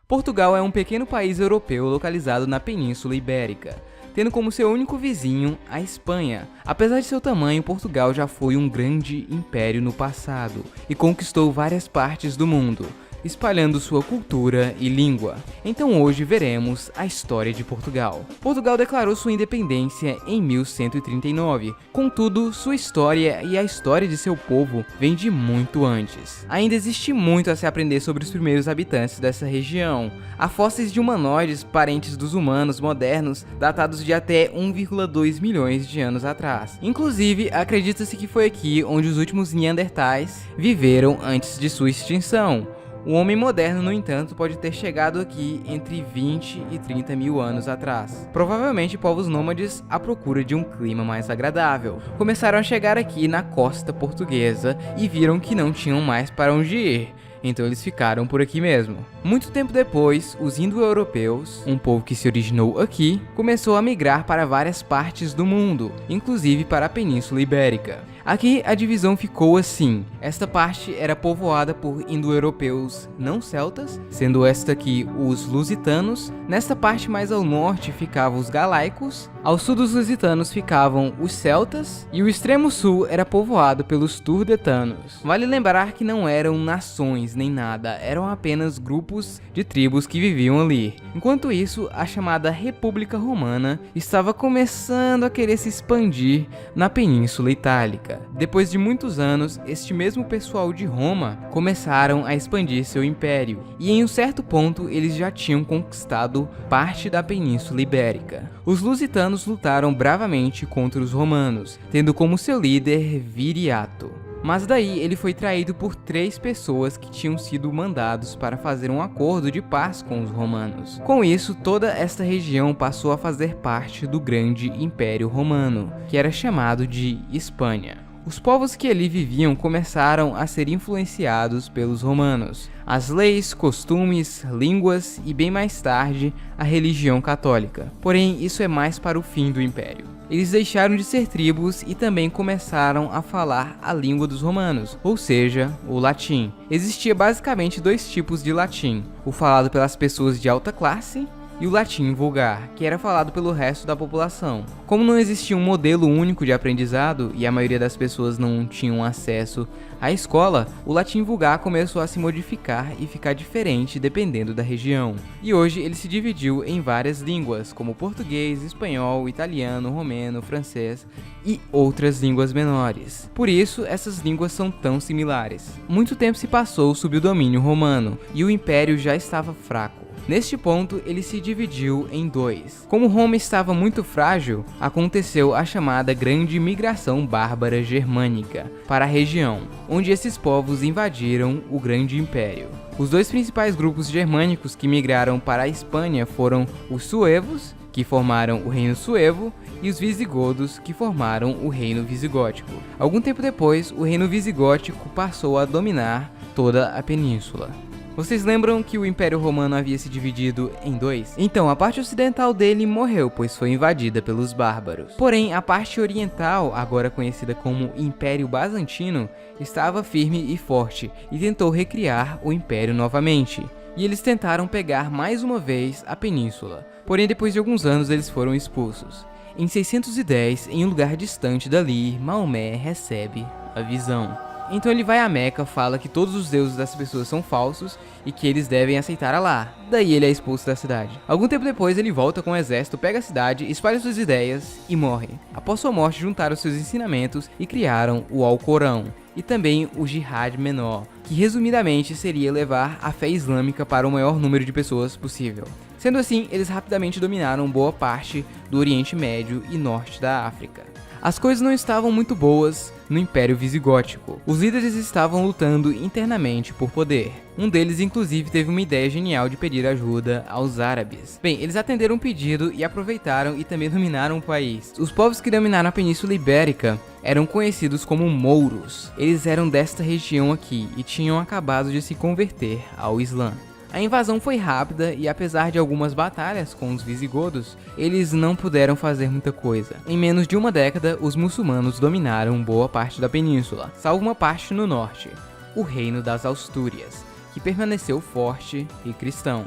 Portugal é um pequeno país europeu localizado na Península Ibérica, tendo como seu único vizinho a Espanha. Apesar de seu tamanho, Portugal já foi um grande império no passado e conquistou várias partes do mundo, espalhando sua cultura e língua. Então hoje veremos a história de Portugal. Portugal declarou sua independência em 1139, contudo, sua história e a história de seu povo vem de muito antes. Ainda existe muito a se aprender sobre os primeiros habitantes dessa região. Há fósseis de humanoides parentes dos humanos modernos datados de até 1,2 milhões de anos atrás. Inclusive, acredita-se que foi aqui onde os últimos Neandertais viveram antes de sua extinção. O homem moderno, no entanto, pode ter chegado aqui entre 20 e 30 mil anos atrás. Provavelmente povos nômades à procura de um clima mais agradável. Começaram a chegar aqui na costa portuguesa e viram que não tinham mais para onde ir. Então eles ficaram por aqui mesmo. Muito tempo depois, os indo-europeus, um povo que se originou aqui, começou a migrar para várias partes do mundo, inclusive para a Península Ibérica. Aqui a divisão ficou assim: esta parte era povoada por indo-europeus não celtas, sendo esta aqui os lusitanos. Nesta parte mais ao norte ficavam os galaicos, ao sul dos lusitanos ficavam os celtas e o extremo sul era povoado pelos turdetanos. Vale lembrar que não eram nações nem nada, eram apenas grupos de tribos que viviam ali. Enquanto isso, a chamada República Romana estava começando a querer se expandir na Península Itálica. Depois de muitos anos, este mesmo pessoal de Roma começaram a expandir seu império, e em um certo ponto eles já tinham conquistado parte da Península Ibérica. Os lusitanos lutaram bravamente contra os romanos, tendo como seu líder Viriato. Mas daí ele foi traído por 3 pessoas que tinham sido mandados para fazer um acordo de paz com os romanos. Com isso, toda esta região passou a fazer parte do grande Império Romano, que era chamado de Espanha. Os povos que ali viviam começaram a ser influenciados pelos romanos, as leis, costumes, línguas e bem mais tarde a religião católica. Porém, isso é mais para o fim do império. Eles deixaram de ser tribos e também começaram a falar a língua dos romanos, ou seja, o latim. Existia basicamente 2 tipos de latim: o falado pelas pessoas de alta classe e o latim vulgar, que era falado pelo resto da população. Como não existia um modelo único de aprendizado e a maioria das pessoas não tinham acesso à escola, o latim vulgar começou a se modificar e ficar diferente dependendo da região. E hoje ele se dividiu em várias línguas, como português, espanhol, italiano, romeno, francês e outras línguas menores. Por isso, essas línguas são tão similares. Muito tempo se passou sob o domínio romano e o império já estava fraco. Neste ponto, ele se dividiu em 2. Como Roma estava muito frágil, aconteceu a chamada Grande Migração Bárbara Germânica para a região, onde esses povos invadiram o Grande Império. Os 2 principais grupos germânicos que migraram para a Espanha foram os suevos, que formaram o Reino Suevo, e os visigodos, que formaram o Reino Visigótico. Algum tempo depois, o Reino Visigótico passou a dominar toda a península. Vocês lembram que o Império Romano havia se dividido em 2? Então, a parte ocidental dele morreu, pois foi invadida pelos bárbaros. Porém, a parte oriental, agora conhecida como Império Bizantino, estava firme e forte e tentou recriar o Império novamente. E eles tentaram pegar mais uma vez a península. Porém, depois de alguns anos, eles foram expulsos. Em 610, em um lugar distante dali, Maomé recebe a visão. Então ele vai a Meca, fala que todos os deuses das pessoas são falsos e que eles devem aceitar Alá. Daí ele é expulso da cidade. Algum tempo depois ele volta com o exército, pega a cidade, espalha suas ideias e morre. Após sua morte juntaram seus ensinamentos e criaram o Alcorão e também o Jihad Menor, que resumidamente seria levar a fé islâmica para o maior número de pessoas possível. Sendo assim, eles rapidamente dominaram boa parte do Oriente Médio e Norte da África. As coisas não estavam muito boas no Império Visigótico. Os líderes estavam lutando internamente por poder. Um deles, inclusive, teve uma ideia genial de pedir ajuda aos árabes. Bem, eles atenderam o pedido e aproveitaram e também dominaram o país. Os povos que dominaram a Península Ibérica eram conhecidos como mouros. Eles eram desta região aqui e tinham acabado de se converter ao Islã. A invasão foi rápida e, apesar de algumas batalhas com os visigodos, eles não puderam fazer muita coisa. Em menos de uma década, os muçulmanos dominaram boa parte da península, salvo uma parte no norte, o Reino das Astúrias, que permaneceu forte e cristão.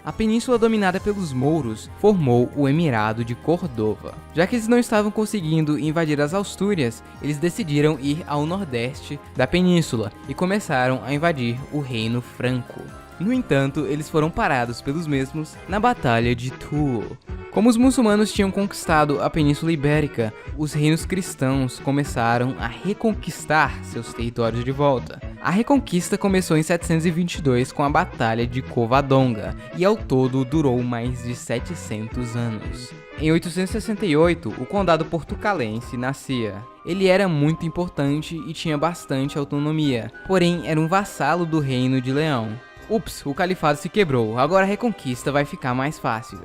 a península dominada pelos mouros formou o Emirado de Córdoba. Já que eles não estavam conseguindo invadir as Astúrias, eles decidiram ir ao nordeste da península e começaram a invadir o Reino Franco. No entanto, eles foram parados pelos mesmos na Batalha de Toul. Como os muçulmanos tinham conquistado a Península Ibérica, os reinos cristãos começaram a reconquistar seus territórios de volta. A reconquista começou em 722 com a Batalha de Covadonga e ao todo durou mais de 700 anos. Em 868, o Condado Portucalense nascia. Ele era muito importante e tinha bastante autonomia, porém era um vassalo do Reino de Leão. Ups, o califado se quebrou, agora a reconquista vai ficar mais fácil.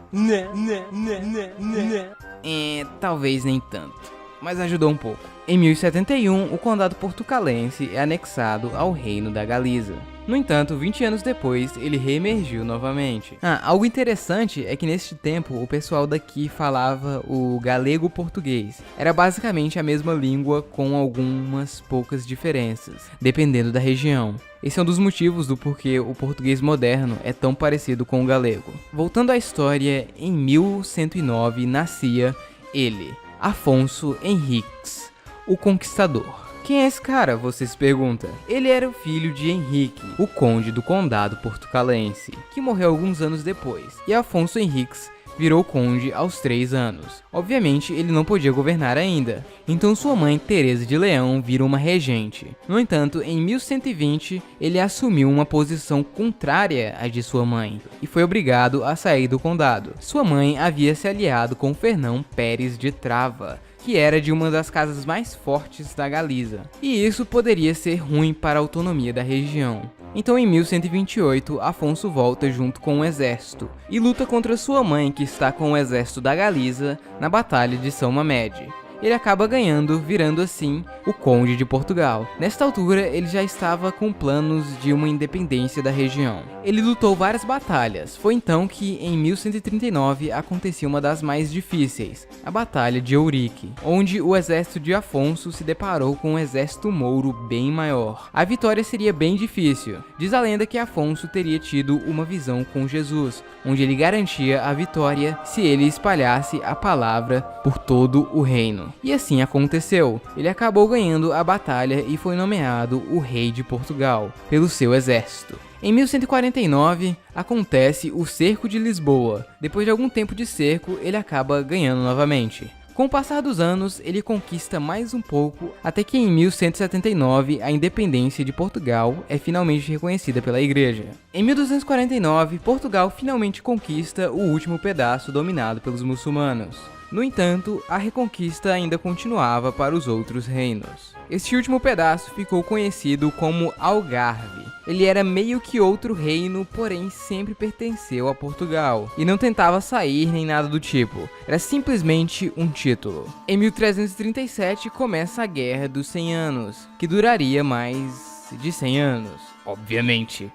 Talvez nem tanto, mas ajudou um pouco. Em 1071, o condado portucalense é anexado ao reino da Galiza. No entanto, 20 anos depois, ele reemergiu novamente. Algo interessante é que neste tempo o pessoal daqui falava o galego-português. Era basicamente a mesma língua com algumas poucas diferenças, dependendo da região. Esse é um dos motivos do porquê o português moderno é tão parecido com o galego. Voltando à história, em 1109 nascia ele, Afonso Henriques, o Conquistador. Quem é esse cara, você se pergunta? Ele era o filho de Henrique, o conde do condado portucalense, que morreu alguns anos depois, e Afonso Henriques virou conde aos 3 anos. Obviamente, ele não podia governar ainda, então sua mãe, Teresa de Leão, vira uma regente. No entanto, em 1120, ele assumiu uma posição contrária à de sua mãe, e foi obrigado a sair do condado. Sua mãe havia se aliado com Fernão Pérez de Trava, que era de uma das casas mais fortes da Galiza, e isso poderia ser ruim para a autonomia da região. Então em 1128, Afonso volta junto com o exército, e luta contra sua mãe que está com o exército da Galiza na Batalha de São Mamede. Ele acaba ganhando, virando assim o Conde de Portugal. Nesta altura, ele já estava com planos de uma independência da região. Ele lutou várias batalhas. Foi então que, em 1139, acontecia uma das mais difíceis, a Batalha de Ourique, onde o exército de Afonso se deparou com um exército mouro bem maior. A vitória seria bem difícil. Diz a lenda que Afonso teria tido uma visão com Jesus, onde ele garantia a vitória se ele espalhasse a palavra por todo o reino. E assim aconteceu. Ele acabou ganhando a batalha e foi nomeado o rei de Portugal pelo seu exército. Em 1149, acontece o Cerco de Lisboa. Depois de algum tempo de cerco, ele acaba ganhando novamente. Com o passar dos anos, ele conquista mais um pouco, até que em 1179 a independência de Portugal é finalmente reconhecida pela igreja. Em 1249, Portugal finalmente conquista o último pedaço dominado pelos muçulmanos. No entanto, a reconquista ainda continuava para os outros reinos. Este último pedaço ficou conhecido como Algarve. Ele era meio que outro reino, porém sempre pertenceu a Portugal, e não tentava sair nem nada do tipo, era simplesmente um título. Em 1337 começa a Guerra dos 100 Anos, que duraria mais de 100 anos, obviamente.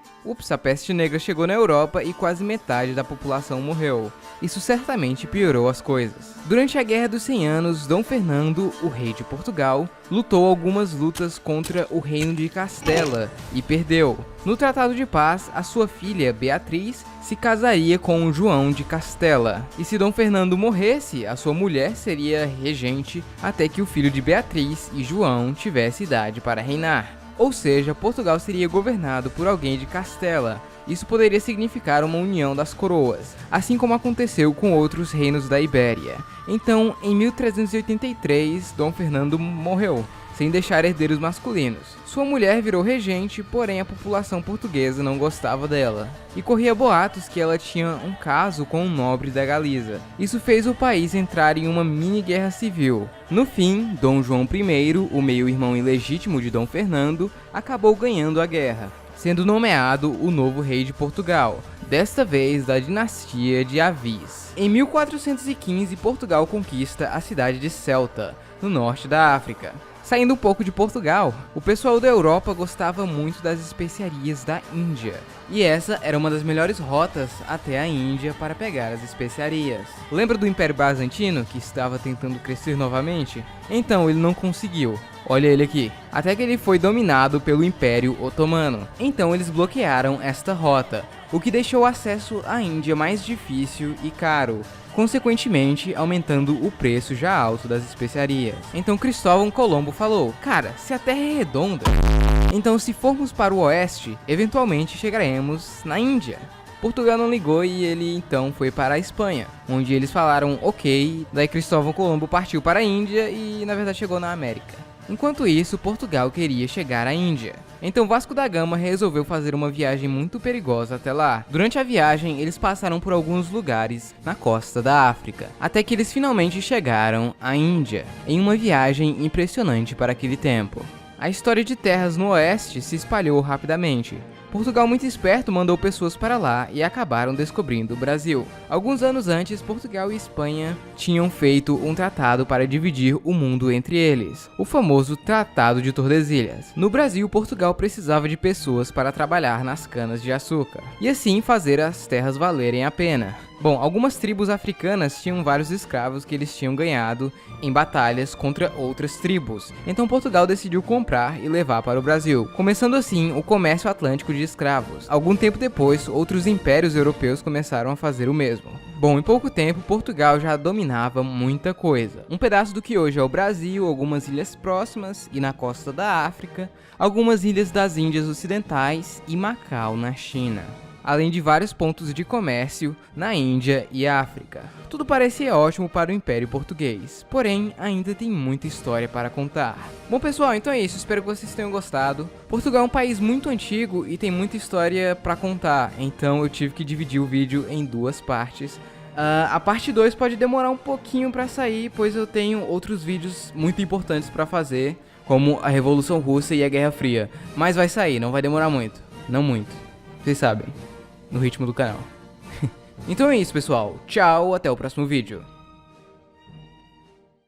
A peste negra chegou na Europa e quase metade da população morreu. Isso certamente piorou as coisas. Durante a Guerra dos 100 Anos, Dom Fernando, o rei de Portugal, lutou algumas lutas contra o reino de Castela e perdeu. No Tratado de Paz, a sua filha, Beatriz, se casaria com João de Castela. E se Dom Fernando morresse, a sua mulher seria regente até que o filho de Beatriz e João tivesse idade para reinar. Ou seja, Portugal seria governado por alguém de Castela. Isso poderia significar uma união das coroas, assim como aconteceu com outros reinos da Ibéria. Então, em 1383, Dom Fernando morreu, sem deixar herdeiros masculinos. Sua mulher virou regente, porém a população portuguesa não gostava dela, e corria boatos que ela tinha um caso com um nobre da Galiza. Isso fez o país entrar em uma mini guerra civil. No fim, Dom João I, o meio-irmão ilegítimo de Dom Fernando, acabou ganhando a guerra, sendo nomeado o novo rei de Portugal, desta vez da dinastia de Avis. Em 1415, Portugal conquista a cidade de Ceuta, no norte da África. Saindo um pouco de Portugal, o pessoal da Europa gostava muito das especiarias da Índia. E essa era uma das melhores rotas até a Índia para pegar as especiarias. Lembra do Império Bizantino, que estava tentando crescer novamente? Então ele não conseguiu. Olha ele aqui. Até que ele foi dominado pelo Império Otomano. Então eles bloquearam esta rota, o que deixou o acesso à Índia mais difícil e caro, consequentemente aumentando o preço já alto das especiarias. Então Cristóvão Colombo falou: cara, se a Terra é redonda, então se formos para o oeste, eventualmente chegaremos na Índia. Portugal não ligou e ele então foi para a Espanha, onde eles falaram ok, daí Cristóvão Colombo partiu para a Índia e na verdade chegou na América. Enquanto isso, Portugal queria chegar à Índia. Então Vasco da Gama resolveu fazer uma viagem muito perigosa até lá. Durante a viagem, eles passaram por alguns lugares na costa da África, até que eles finalmente chegaram à Índia, em uma viagem impressionante para aquele tempo. A história de terras no oeste se espalhou rapidamente. Portugal, muito esperto, mandou pessoas para lá e acabaram descobrindo o Brasil. Alguns anos antes, Portugal e Espanha tinham feito um tratado para dividir o mundo entre eles, o famoso Tratado de Tordesilhas. No Brasil, Portugal precisava de pessoas para trabalhar nas canas de açúcar, e assim fazer as terras valerem a pena. Bom, algumas tribos africanas tinham vários escravos que eles tinham ganhado em batalhas contra outras tribos, então Portugal decidiu comprar e levar para o Brasil, começando assim o comércio atlântico de escravos. Algum tempo depois, outros impérios europeus começaram a fazer o mesmo. Bom, em pouco tempo, Portugal já dominava muita coisa. Um pedaço do que hoje é o Brasil, algumas ilhas próximas e na costa da África, algumas ilhas das Índias Ocidentais e Macau na China, além de vários pontos de comércio na Índia e África. Tudo parecia ótimo para o Império Português, porém ainda tem muita história para contar. Bom pessoal, então é isso, espero que vocês tenham gostado. Portugal é um país muito antigo e tem muita história para contar, então eu tive que dividir o vídeo em duas partes. A parte 2 pode demorar um pouquinho para sair, pois eu tenho outros vídeos muito importantes para fazer, como a Revolução Russa e a Guerra Fria, mas vai sair, não vai demorar muito, não muito, vocês sabem. No ritmo do canal. Então é isso, pessoal. Tchau, até o próximo vídeo.